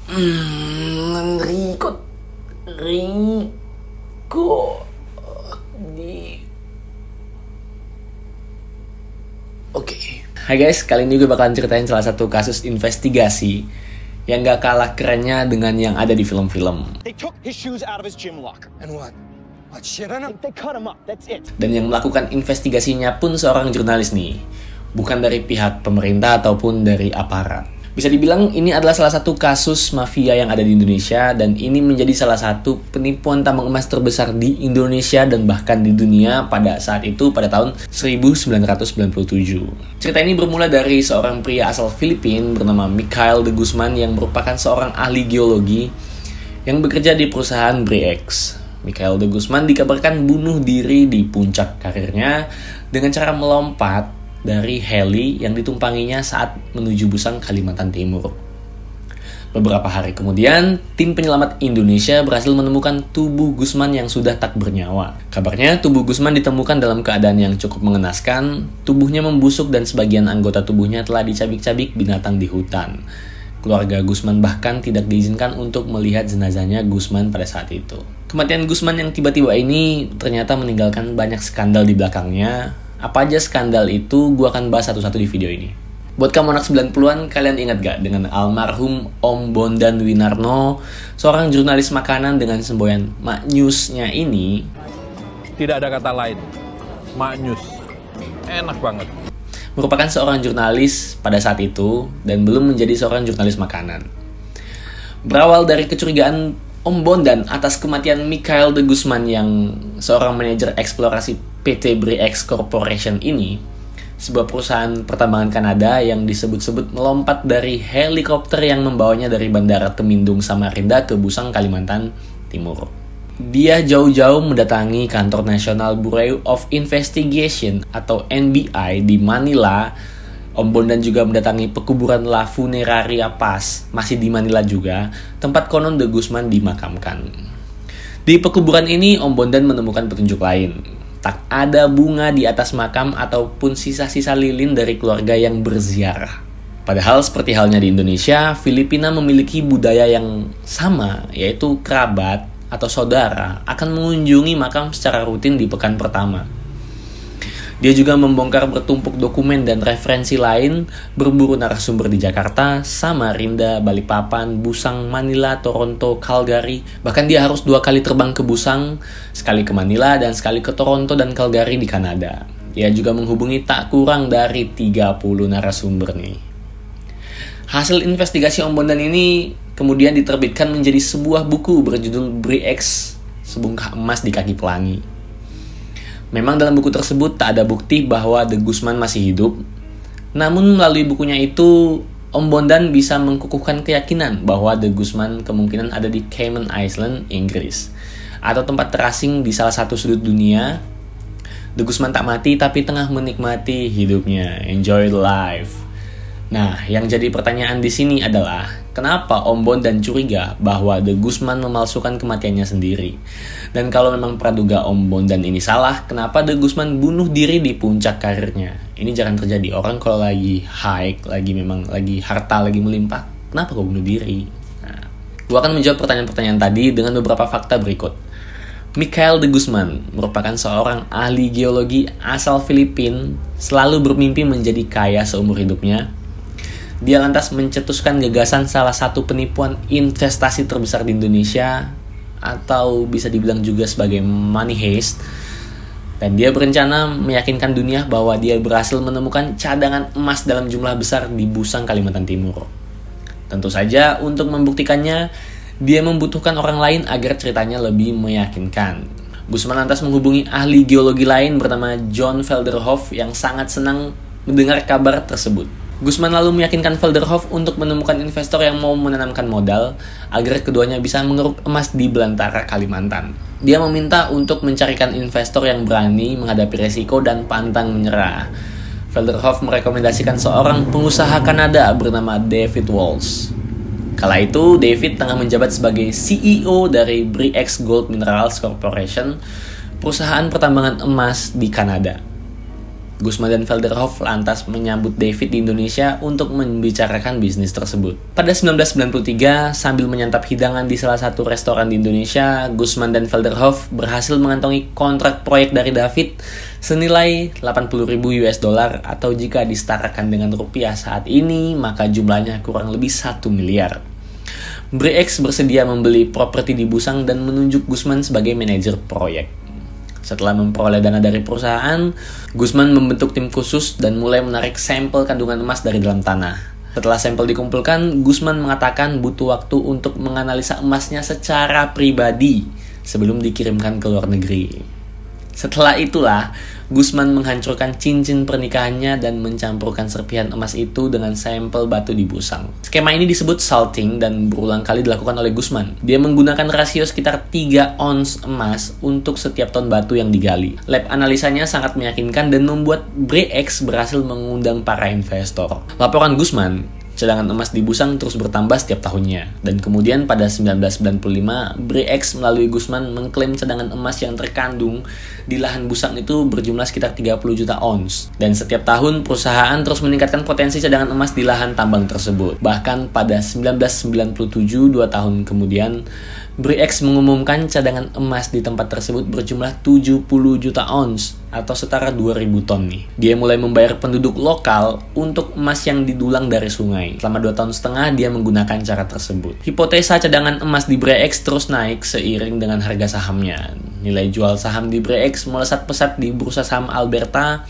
Rico di Oke. Hai guys, kali ini gue bakalan ceritain salah satu kasus investigasi yang gak kalah kerennya dengan yang ada di film-film. They took his shoes out of his gym locker. And what? What shit on him? They cut him up. That's it. Dan yang melakukan investigasinya pun seorang jurnalis nih, bukan dari pihak pemerintah ataupun dari aparat. Bisa dibilang ini adalah salah satu kasus mafia yang ada di Indonesia, dan ini menjadi salah satu penipuan tambang emas terbesar di Indonesia dan bahkan di dunia pada saat itu, pada tahun 1997. Cerita ini bermula dari seorang pria asal Filipina bernama Mikhail de Guzman yang merupakan seorang ahli geologi yang bekerja di perusahaan Bre-X. Mikhail de Guzman dikabarkan bunuh diri di puncak karirnya dengan cara melompat dari heli yang ditumpanginya saat menuju Busang, Kalimantan Timur. Beberapa hari kemudian, tim penyelamat Indonesia berhasil menemukan tubuh Guzman yang sudah tak bernyawa. Kabarnya, tubuh Guzman ditemukan dalam keadaan yang cukup mengenaskan, tubuhnya membusuk dan sebagian anggota tubuhnya telah dicabik-cabik binatang di hutan. Keluarga Guzman bahkan tidak diizinkan untuk melihat jenazahnya Guzman pada saat itu. Kematian Guzman yang tiba-tiba ini ternyata meninggalkan banyak skandal di belakangnya. Apa aja skandal itu, gue akan bahas satu-satu di video ini. Buat kamu anak 90-an, kalian ingat gak dengan almarhum Om Bondan Winarno, seorang jurnalis makanan dengan semboyan Maknyusnya ini? Tidak ada kata lain, Maknyus. Enak banget. Merupakan seorang jurnalis pada saat itu dan belum menjadi seorang jurnalis makanan. Berawal dari kecurigaan Om Bondan atas kematian Mikhail de Guzman yang seorang manajer eksplorasi PT Bre-X Corporation ini, sebuah perusahaan pertambangan Kanada yang disebut-sebut melompat dari helikopter yang membawanya dari Bandara Temindung Samarinda ke Busang, Kalimantan Timur. Dia jauh-jauh mendatangi kantor National Bureau of Investigation atau NBI di Manila. Om Bondan juga mendatangi pekuburan La Funeraria Paz, masih di Manila juga, tempat konon de Guzman dimakamkan. Di pekuburan ini, Om Bondan menemukan petunjuk lain. Tak ada bunga di atas makam ataupun sisa-sisa lilin dari keluarga yang berziarah. Padahal seperti halnya di Indonesia, Filipina memiliki budaya yang sama, yaitu kerabat atau saudara akan mengunjungi makam secara rutin di pekan pertama. Dia juga membongkar bertumpuk dokumen dan referensi lain, berburu narasumber di Jakarta, Samarinda, Balikpapan, Busang, Manila, Toronto, Calgary. Bahkan dia harus 2 kali terbang ke Busang, sekali ke Manila dan sekali ke Toronto dan Calgary di Kanada. Dia juga menghubungi tak kurang dari 30 narasumber nih. Hasil investigasi Om Bondan ini kemudian diterbitkan menjadi sebuah buku berjudul Bre-X, Sebungkah Emas di Kaki Pelangi. Memang dalam buku tersebut tak ada bukti bahwa de Guzman masih hidup. Namun melalui bukunya itu, Om Bondan bisa mengkukuhkan keyakinan bahwa de Guzman kemungkinan ada di Cayman Island, Inggris, atau tempat terasing di salah satu sudut dunia. De Guzman tak mati tapi tengah menikmati hidupnya. Enjoy life. Nah, yang jadi pertanyaan di sini adalah, kenapa Om Bondan curiga bahwa de Guzman memalsukan kematiannya sendiri? Dan kalau memang praduga Om Bondan ini salah, kenapa de Guzman bunuh diri di puncak karirnya? Ini jangan terjadi. Orang kalau lagi high, lagi harta lagi melimpah, kenapa kok bunuh diri? Nah, gua akan menjawab pertanyaan-pertanyaan tadi dengan beberapa fakta berikut. Mikhail de Guzman merupakan seorang ahli geologi asal Filipina, selalu bermimpi menjadi kaya seumur hidupnya. Dia lantas mencetuskan gagasan salah satu penipuan investasi terbesar di Indonesia, atau bisa dibilang juga sebagai money heist. Dan dia berencana meyakinkan dunia bahwa dia berhasil menemukan cadangan emas dalam jumlah besar di Busang, Kalimantan Timur. Tentu saja untuk membuktikannya, dia membutuhkan orang lain agar ceritanya lebih meyakinkan. Guzman lantas menghubungi ahli geologi lain bernama John Velderhof yang sangat senang mendengar kabar tersebut. Guzman lalu meyakinkan Velderhof untuk menemukan investor yang mau menanamkan modal agar keduanya bisa mengeruk emas di belantara Kalimantan. Dia meminta untuk mencarikan investor yang berani menghadapi resiko dan pantang menyerah. Velderhof merekomendasikan seorang pengusaha Kanada bernama David Walsh. Kala itu, David tengah menjabat sebagai CEO dari Bre-X Gold Minerals Corporation, perusahaan pertambangan emas di Kanada. Guzman dan Velderhoff lantas menyambut David di Indonesia untuk membicarakan bisnis tersebut. Pada 1993, sambil menyantap hidangan di salah satu restoran di Indonesia, Guzman dan Velderhoff berhasil mengantongi kontrak proyek dari David senilai 80.000 US dollar, atau jika disetarakan dengan rupiah saat ini, maka jumlahnya kurang lebih 1 miliar. BRIEX bersedia membeli properti di Busang dan menunjuk Guzman sebagai manajer proyek. Setelah memperoleh dana dari perusahaan, Guzman membentuk tim khusus dan mulai menarik sampel kandungan emas dari dalam tanah. Setelah sampel dikumpulkan, Guzman mengatakan butuh waktu untuk menganalisa emasnya secara pribadi sebelum dikirimkan ke luar negeri. Setelah itulah, Guzman menghancurkan cincin pernikahannya dan mencampurkan serpihan emas itu dengan sampel batu di Busang. Skema ini disebut salting dan berulang kali dilakukan oleh Guzman. Dia menggunakan rasio sekitar 3 ons emas untuk setiap ton batu yang digali. Lab analisanya sangat meyakinkan dan membuat BRIEX berhasil mengundang para investor. Laporan Guzman, cadangan emas di Busang terus bertambah setiap tahunnya. Dan kemudian pada 1995, BRIEX melalui Guzman mengklaim cadangan emas yang terkandung di lahan Busang itu berjumlah sekitar 30 juta ons. Dan setiap tahun perusahaan terus meningkatkan potensi cadangan emas di lahan tambang tersebut. Bahkan pada 1997, 2 tahun kemudian, BRIEX mengumumkan cadangan emas di tempat tersebut berjumlah 70 juta ons atau setara 2.000 ton nih. Dia mulai membayar penduduk lokal untuk emas yang didulang dari sungai. Selama 2 tahun setengah dia menggunakan cara tersebut. Hipotesa cadangan emas di BRIEX terus naik seiring dengan harga sahamnya. Nilai jual saham di BRIEX melesat pesat di bursa saham Alberta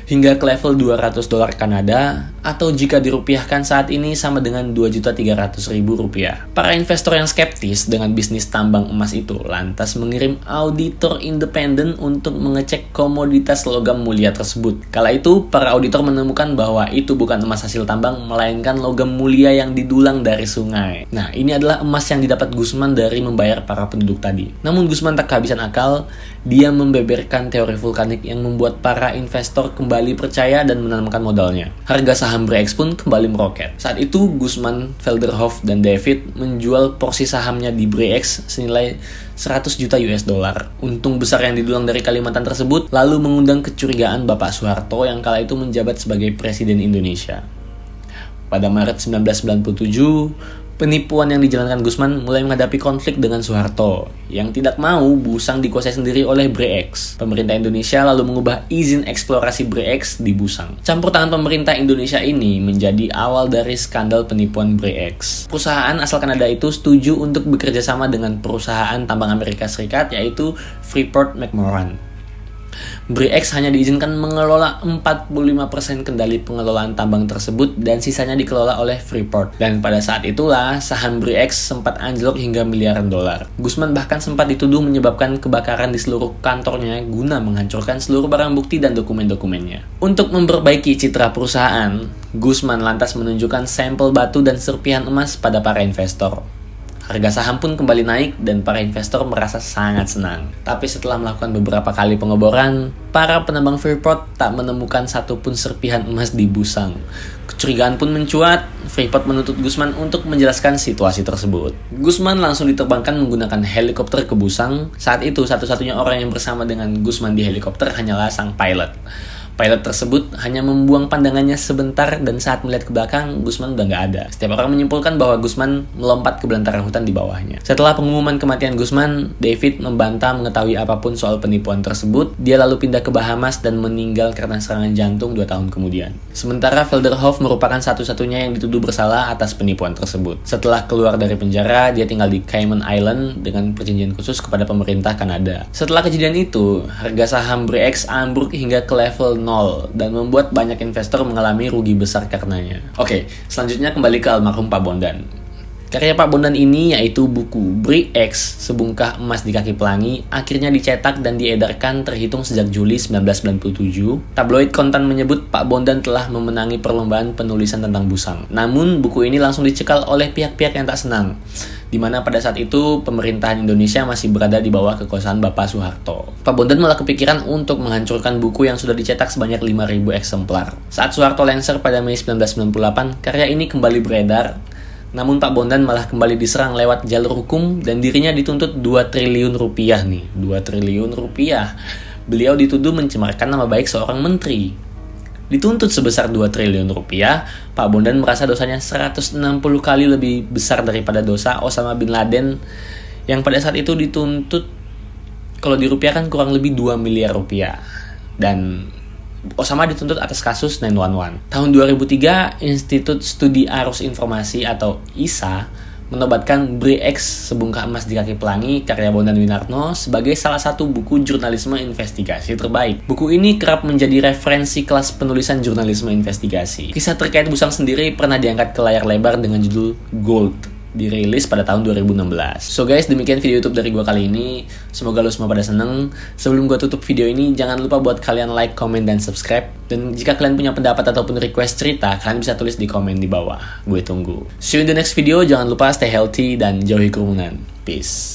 hingga ke level 200 dolar Kanada, atau jika dirupiahkan saat ini sama dengan 2.300.000 rupiah. Para investor yang skeptis dengan bisnis tambang emas itu lantas mengirim auditor independen untuk mengecek komoditas logam mulia tersebut. Kala itu, para auditor menemukan bahwa itu bukan emas hasil tambang, melainkan logam mulia yang didulang dari sungai. Nah, ini adalah emas yang didapat Guzman dari membayar para penduduk tadi. Namun Guzman tak kehabisan akal, dia membeberkan teori vulkanik yang membuat para investor kembali percaya dan menanamkan modalnya. Harga saham BRIEX pun kembali meroket. Saat itu, Guzman, Velderhoff, dan David menjual porsi sahamnya di BRIEX senilai 100 juta US dollar. Untung besar yang didulang dari Kalimantan tersebut lalu mengundang kecurigaan Bapak Soeharto yang kala itu menjabat sebagai Presiden Indonesia. Pada Maret 1997, penipuan yang dijalankan Guzman mulai menghadapi konflik dengan Soeharto yang tidak mau Busang dikuasai sendiri oleh BRIEX. Pemerintah Indonesia lalu mengubah izin eksplorasi BRIEX di Busang. Campur tangan pemerintah Indonesia ini menjadi awal dari skandal penipuan BRIEX. Perusahaan asal Kanada itu setuju untuk bekerja sama dengan perusahaan tambang Amerika Serikat yaitu Freeport-McMoRan. BRIEX hanya diizinkan mengelola 45% kendali pengelolaan tambang tersebut dan sisanya dikelola oleh Freeport. Dan pada saat itulah saham BRIEX sempat anjlok hingga miliaran dolar. Guzman bahkan sempat dituduh menyebabkan kebakaran di seluruh kantornya guna menghancurkan seluruh barang bukti dan dokumen-dokumennya. Untuk memperbaiki citra perusahaan, Guzman lantas menunjukkan sampel batu dan serpihan emas pada para investor. Harga saham pun kembali naik dan para investor merasa sangat senang. Tapi setelah melakukan beberapa kali pengeboran, para penambang Freeport tak menemukan satupun serpihan emas di Busang. Kecurigaan pun mencuat, Freeport menuntut Guzman untuk menjelaskan situasi tersebut. Guzman langsung diterbangkan menggunakan helikopter ke Busang. Saat itu satu-satunya orang yang bersama dengan Guzman di helikopter hanyalah sang pilot. Pilot tersebut hanya membuang pandangannya sebentar dan saat melihat ke belakang, Guzman udah nggak ada. Setiap orang menyimpulkan bahwa Guzman melompat ke belantara hutan di bawahnya. Setelah pengumuman kematian Guzman, David membantah mengetahui apapun soal penipuan tersebut. Dia lalu pindah ke Bahamas dan meninggal karena serangan jantung 2 tahun kemudian. Sementara Velderhoff merupakan satu-satunya yang dituduh bersalah atas penipuan tersebut. Setelah keluar dari penjara, dia tinggal di Cayman Island dengan perjanjian khusus kepada pemerintah Kanada. Setelah kejadian itu, harga saham BRIEX ambruk hingga ke level 0 dan membuat banyak investor mengalami rugi besar karenanya. Oke, selanjutnya kembali ke almarhum Pak Bondan. Karya Pak Bondan ini yaitu buku BRIEX, Sebungkah Emas di Kaki Pelangi, akhirnya dicetak dan diedarkan terhitung sejak Juli 1997. Tabloid Kontan menyebut Pak Bondan telah memenangi perlombaan penulisan tentang Busang. Namun, buku ini langsung dicekal oleh pihak-pihak yang tak senang, di mana pada saat itu pemerintahan Indonesia masih berada di bawah kekuasaan Bapak Soeharto. Pak Bondan malah kepikiran untuk menghancurkan buku yang sudah dicetak sebanyak 5.000 eksemplar. Saat Soeharto lengser pada Mei 1998, karya ini kembali beredar. Namun Pak Bondan malah kembali diserang lewat jalur hukum dan dirinya dituntut 2 triliun rupiah nih. 2 triliun rupiah. beliau dituduh mencemarkan nama baik seorang menteri. Dituntut sebesar 2 triliun rupiah, Pak Bondan merasa dosanya 160 kali lebih besar daripada dosa Osama Bin Laden yang pada saat itu dituntut, kalau dirupiahkan kurang lebih 2 miliar rupiah. Dan Osama dituntut atas kasus 911. Tahun 2003, Institut Studi Arus Informasi atau ISA menobatkan Bri X Sebungkah Emas di Kaki Pelangi karya Bondan Winarno sebagai salah satu buku jurnalisme investigasi terbaik. Buku ini kerap menjadi referensi kelas penulisan jurnalisme investigasi. Kisah terkait Busang sendiri pernah diangkat ke layar lebar dengan judul Gold, dirilis pada tahun 2016. So guys, demikian video YouTube dari gue kali ini. Semoga lo semua pada seneng. Sebelum gue tutup video ini, jangan lupa buat kalian like, comment, dan subscribe. Dan jika kalian punya pendapat ataupun request cerita, kalian bisa tulis di komen di bawah. Gue tunggu. See you in the next video. Jangan lupa stay healthy dan jauhi kerumunan. Peace.